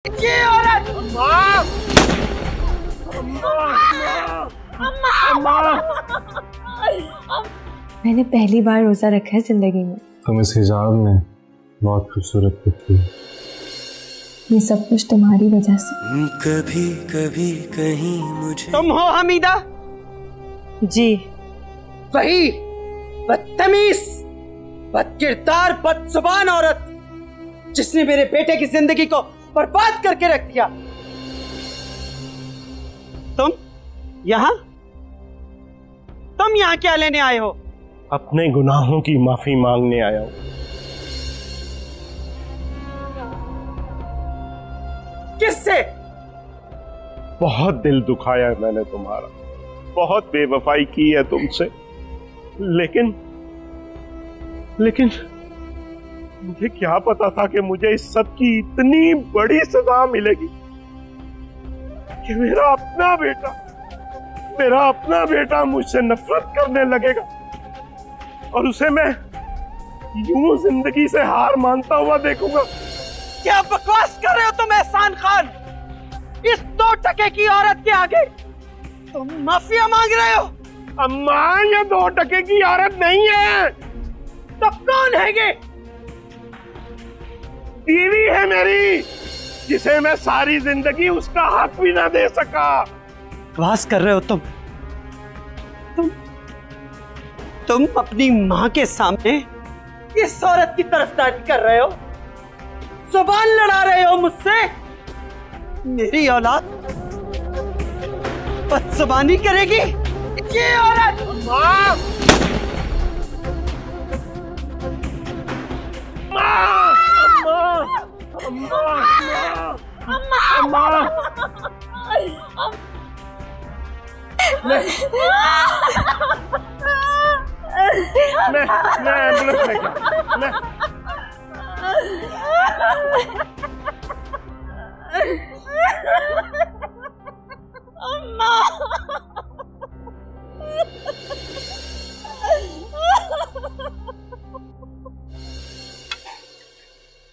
ये औरत! अम्मा! अम्मा! अम्मा! मैंने पहली बार रोजा रखा है जिंदगी में। तुम इस हिजाब में बहुत खूबसूरत दिखती हो। ये सब कुछ तुम्हारी वजह से। कभी कभी कहीं मुझे। तुम हो हमीदा? जी। वही बदतमीज, बदकिरदार, बदजुबान औरत जिसने मेरे बेटे की जिंदगी को बर्बाद करके रख दिया। तुम यहाँ क्या लेने आए हो? अपने गुनाहों की माफी मांगने आया हूं। किससे? बहुत दिल दुखाया है मैंने तुम्हारा, बहुत बेवफाई की है तुमसे, लेकिन मुझे क्या पता था कि मुझे इस सब की इतनी बड़ी सजा मिलेगी कि मेरा अपना बेटा मुझसे नफरत करने लगेगा और उसे मैं यूं जिंदगी से हार मानता हुआ देखूंगा। क्या बकवास कर रहे हो तुम एहसान खान? इस 2 टके की औरत के आगे तुम माफिया मांग रहे हो? अम्मा, ये 2 टके की औरत नहीं है। तो कौन है ये? बीवी है मेरी, जिसे मैं सारी जिंदगी उसका हक भी ना दे सका। बकवास कर रहे हो तुम अपनी माँ के सामने इस औरत की तरफदारी कर रहे हो, जुबान लड़ा रहे हो मुझसे। मेरी औलाद बदजुबानी करेगी? ये औरत! माँ! मैं एम्बुलेंस लेके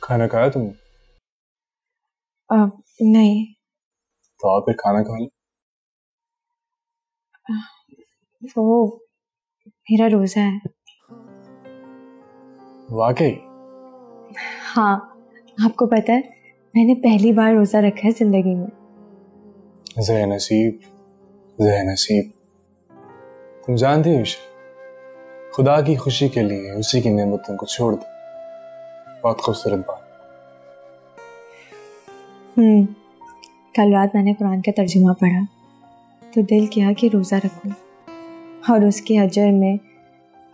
खाना खाया तुमने? नहीं। तो आप फिर खाना खा लो। वो मेरा रोजा है। वाकई? हाँ, आपको पता है मैंने पहली बार रोजा रखा है जिंदगी में। ज़े नसीब। तुम जानती हो ईशा, खुदा की खुशी के लिए उसी की नेमतों को छोड़ दो। बहुत खूबसूरत बात। कल रात मैंने कुरान का तर्जुमा पढ़ा तो दिल किया कि रोज़ा रखूं और उसके अजर में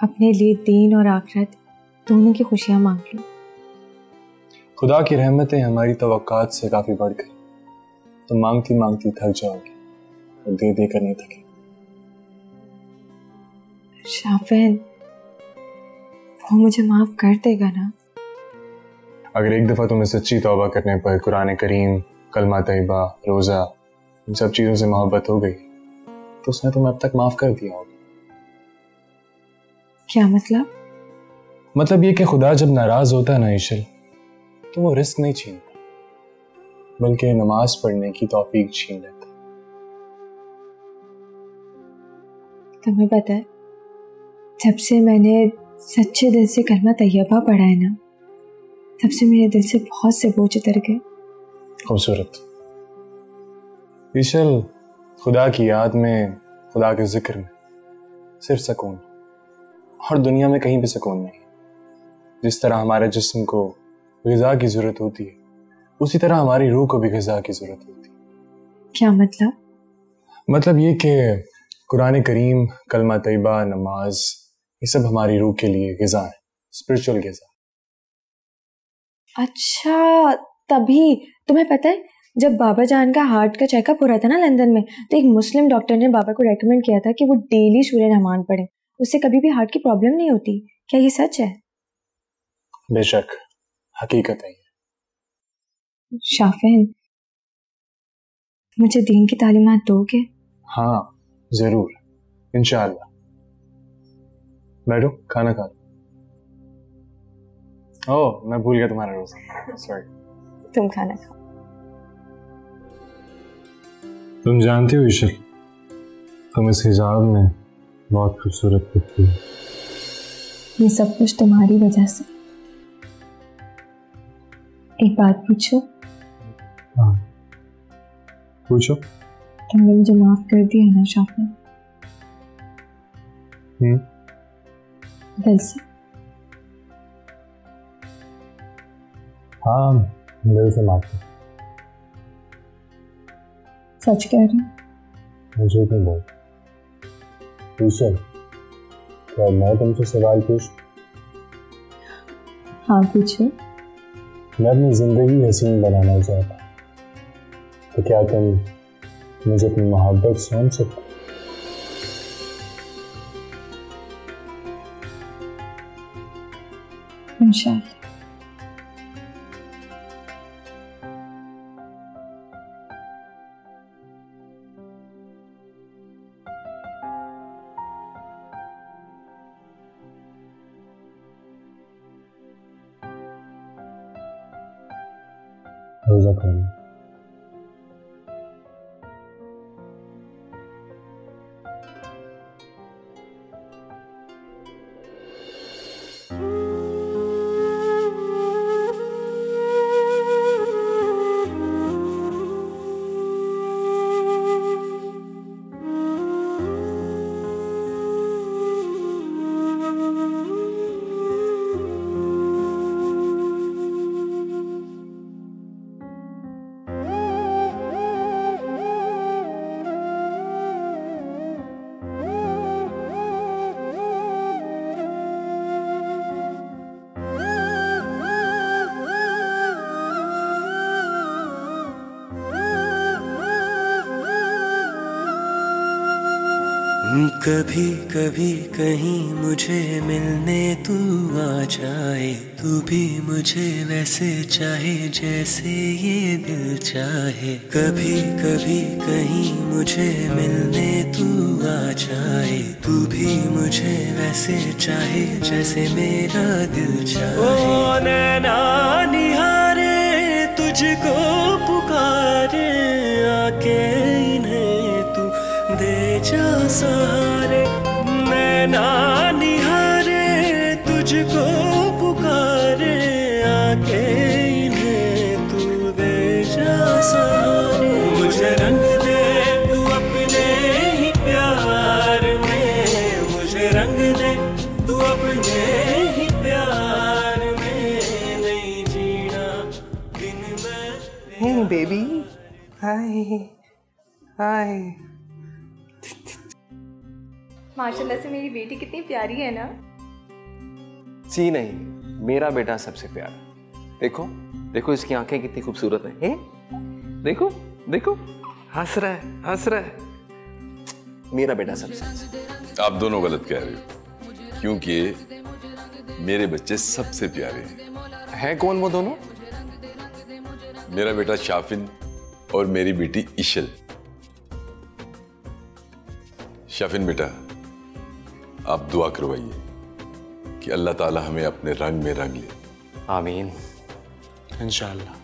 अपने लिए दीन और आखिरत दोनों की खुशियां मांग लूं। खुदा की रहमतें हमारी तवक्कात से काफी बढ़ गई। तो मांगती मांगती थक जाओगी और दे दे कर नहीं थके। शाफिन, वो मुझे माफ कर देगा ना? अगर एक दफा तुम्हें सच्ची तौबा करने पर कुरान करीम, कलमा तैयबा, रोजा, इन सब चीजों से मोहब्बत हो गई तो उसने तुम्हें अब तक माफ कर दिया होगा। क्या मतलब? मतलब ये कि खुदा जब नाराज होता है ना ईशल, तो वो रिस्क नहीं छीनता बल्कि नमाज पढ़ने की तौफीक छीन लेता। तुम्हें पता है, जब से मैंने सच्चे दिल से कलमा तैयबा पढ़ा है ना, तब से मेरे दिल से बहुत से बोझ उतर गए। खूबसूरत ईशल, खुदा की याद में, खुदा के जिक्र में सिर्फ सुकून, और दुनिया में कहीं भी सुकून नहीं। जिस तरह हमारे जिस्म को ग़िज़ा की जरूरत होती है, उसी तरह हमारी रूह को भी ग़िज़ा की जरूरत होती है। क्या मतलब? मतलब ये कि कुरान करीम, कलमा तैयबा, नमाज, ये सब हमारी रूह के लिए ग़िज़ा है, स्पिरिचुअल ग़िज़ा। अच्छा, तभी तुम्हें पता है जब बाबा जान का हार्ट का चेकअप हो रहा था ना लंदन में, तो एक मुस्लिम डॉक्टर ने बाबा को रेकमेंड किया था कि वो डेली सूर्य रहमान पढ़े, उससे कभी भी हार्ट की प्रॉब्लम नहीं होती। क्या ये सच है? बेशक, हकीकत है। शाफिन, मुझे दीन की तालीमात दोगे? हाँ जरूर, इंशाअल्लाह। बैठो, खाना खा लो। ओह, मैं भूल गया तुम्हारा रोज़ा। सॉरी। तुम खाना खाओ। तुम जानती हो ईशल, तुम इस हिजाब में बहुत खूबसूरत दिखती हो। ये सब कुछ तुम्हारी वजह से। एक बात पूछो? हाँ पूछो। तुमने मुझे माफ कर दिया ना शाफिन? दिल से? हाँ दिल से माफ कर। सच कह रही हूँ? मुझे क्यों बोल। ईशल, क्या मैं तुमसे सवाल पूछ? हाँ पूछो। मैं अपनी जिंदगी हसीन बनाना चाहता, तो क्या तुम मुझे अपनी मोहब्बत सौंप सकते? इंशाअल्लाह। रोजा खोलना। कभी कभी कहीं मुझे मिलने तू आ जाए, तू भी मुझे वैसे चाहे जैसे ये दिल चाहे। कभी कभी कहीं मुझे मिलने तू आ जाए, तू भी मुझे वैसे चाहे जैसे मेरा दिल चाहे। ओ नैना निहारे तुझको पुकारे, आके इन्हें तू दे जा सहारे। नैना निहारे तुझको पुकारे, आके इन्हें तू दे जा सहारे। मुझे रंग दे तू अपने ही प्यार में, मुझे रंग दे तू अपने ही प्यार में, नहीं जीना दिन में। हे बेबी, हाय हाय। माशाल्लाह से मेरी बेटी कितनी प्यारी है ना। सी नहीं, मेरा बेटा सबसे प्यारा। देखो देखो इसकी आंखें कितनी खूबसूरत हैं। देखो देखो, हंस रहा है हंस रहा है। मेरा बेटा सबसे। आप दोनों गलत कह रहे हो, क्योंकि मेरे बच्चे सबसे प्यारे हैं। कौन वो दोनों? मेरा बेटा शाफिन और मेरी बेटी इशल। शाफिन बेटा, आप दुआ करवाइए कि अल्लाह ताला हमें अपने रंग में रंग ले। आमीन। इंशाअल्लाह।